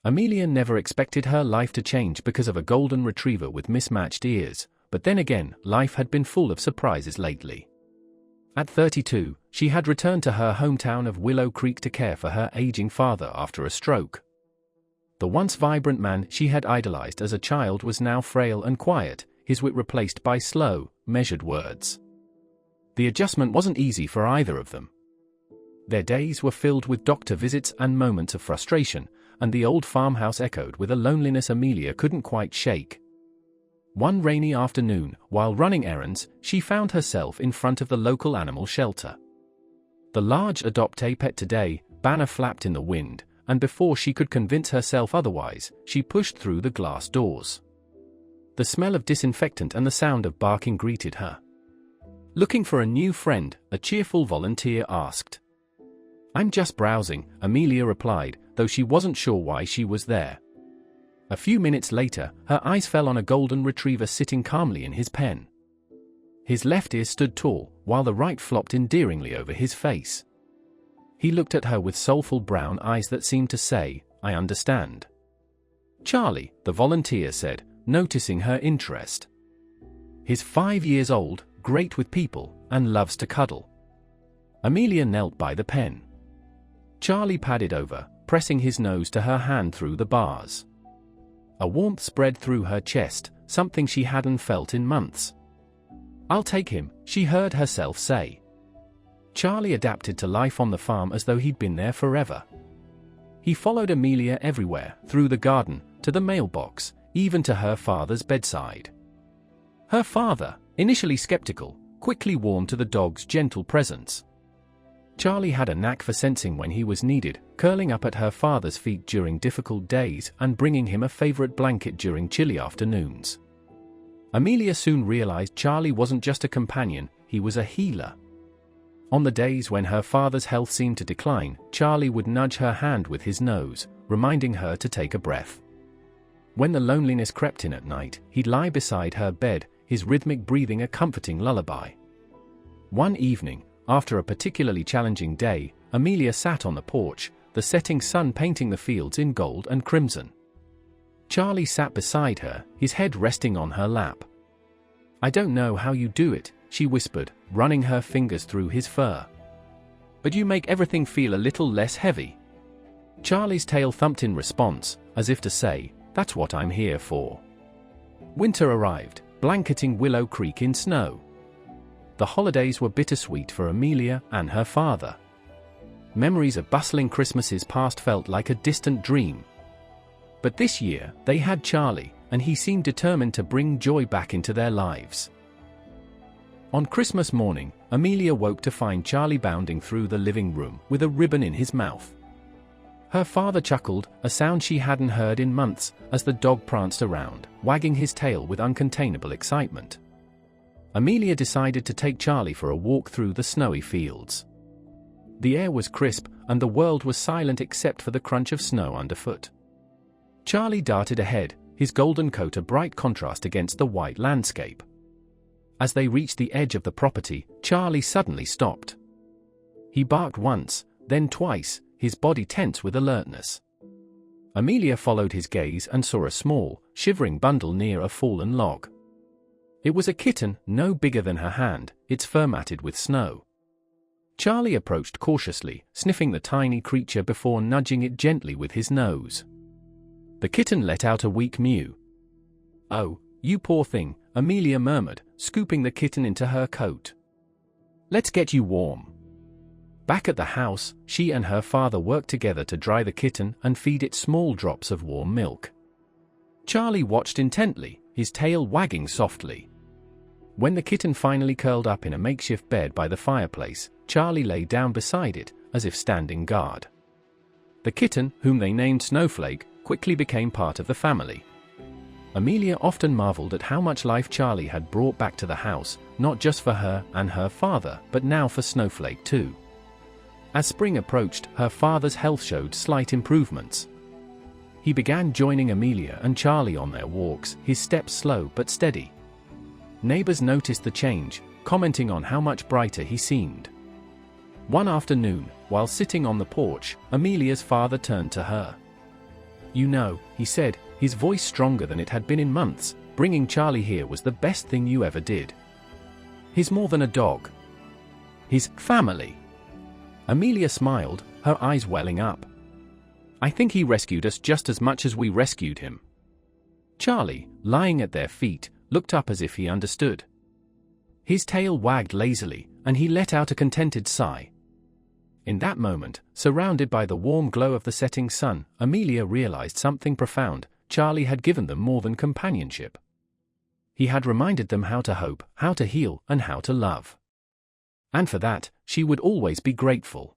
Amelia never expected her life to change because of a golden retriever with mismatched ears, but then again, life had been full of surprises lately. At 32, she had returned to her hometown of Willow Creek to care for her aging father after a stroke. The once vibrant man she had idolized as a child was now frail and quiet, his wit replaced by slow, measured words. The adjustment wasn't easy for either of them. Their days were filled with doctor visits and moments of frustration, and the old farmhouse echoed with a loneliness Amelia couldn't quite shake. One rainy afternoon, while running errands, she found herself in front of the local animal shelter. The large "Adopt a Pet Today" banner flapped in the wind, and before she could convince herself otherwise, she pushed through the glass doors. The smell of disinfectant and the sound of barking greeted her. "Looking for a new friend?" a cheerful volunteer asked. "I'm just browsing," Amelia replied, though she wasn't sure why she was there. A few minutes later, her eyes fell on a golden retriever sitting calmly in his pen. His left ear stood tall, while the right flopped endearingly over his face. He looked at her with soulful brown eyes that seemed to say, "I understand." "Charlie," the volunteer said, noticing her interest. "He's 5 years old, great with people, and loves to cuddle." Amelia knelt by the pen. Charlie padded over, pressing his nose to her hand through the bars. A warmth spread through her chest, something she hadn't felt in months. "I'll take him," she heard herself say. Charlie adapted to life on the farm as though he'd been there forever. He followed Amelia everywhere, through the garden, to the mailbox, even to her father's bedside. Her father, initially skeptical, quickly warmed to the dog's gentle presence. Charlie had a knack for sensing when he was needed, curling up at her father's feet during difficult days and bringing him a favorite blanket during chilly afternoons. Amelia soon realized Charlie wasn't just a companion, he was a healer. On the days when her father's health seemed to decline, Charlie would nudge her hand with his nose, reminding her to take a breath. When the loneliness crept in at night, he'd lie beside her bed, his rhythmic breathing a comforting lullaby. One evening, after a particularly challenging day, Amelia sat on the porch, the setting sun painting the fields in gold and crimson. Charlie sat beside her, his head resting on her lap. "I don't know how you do it," she whispered, running her fingers through his fur. "But you make everything feel a little less heavy." Charlie's tail thumped in response, as if to say, "That's what I'm here for." Winter arrived, blanketing Willow Creek in snow. The holidays were bittersweet for Amelia and her father. Memories of bustling Christmases past felt like a distant dream. But this year, they had Charlie, and he seemed determined to bring joy back into their lives. On Christmas morning, Amelia woke to find Charlie bounding through the living room with a ribbon in his mouth. Her father chuckled, a sound she hadn't heard in months, as the dog pranced around, wagging his tail with uncontainable excitement. Amelia decided to take Charlie for a walk through the snowy fields. The air was crisp, and the world was silent except for the crunch of snow underfoot. Charlie darted ahead, his golden coat a bright contrast against the white landscape. As they reached the edge of the property, Charlie suddenly stopped. He barked once, then twice, his body tense with alertness. Amelia followed his gaze and saw a small, shivering bundle near a fallen log. It was a kitten, no bigger than her hand, its fur matted with snow. Charlie approached cautiously, sniffing the tiny creature before nudging it gently with his nose. The kitten let out a weak mew. "Oh, you poor thing," Amelia murmured, scooping the kitten into her coat. "Let's get you warm." Back at the house, she and her father worked together to dry the kitten and feed it small drops of warm milk. Charlie watched intently, his tail wagging softly. When the kitten finally curled up in a makeshift bed by the fireplace, Charlie lay down beside it, as if standing guard. The kitten, whom they named Snowflake, quickly became part of the family. Amelia often marveled at how much life Charlie had brought back to the house, not just for her and her father, but now for Snowflake too. As spring approached, her father's health showed slight improvements. He began joining Amelia and Charlie on their walks, his steps slow but steady. Neighbors noticed the change, commenting on how much brighter he seemed. One afternoon, while sitting on the porch, Amelia's father turned to her. You know, he said, his voice stronger than it had been in months, bringing Charlie here was the best thing you ever did. He's more than a dog. He's family. Amelia smiled, her eyes welling up. I think he rescued us just as much as we rescued him. Charlie, lying at their feet, looked up as if he understood. His tail wagged lazily, and he let out a contented sigh. In that moment, surrounded by the warm glow of the setting sun, Amelia realized something profound. Charlie had given them more than companionship. He had reminded them how to hope, how to heal, and how to love. And for that, she would always be grateful.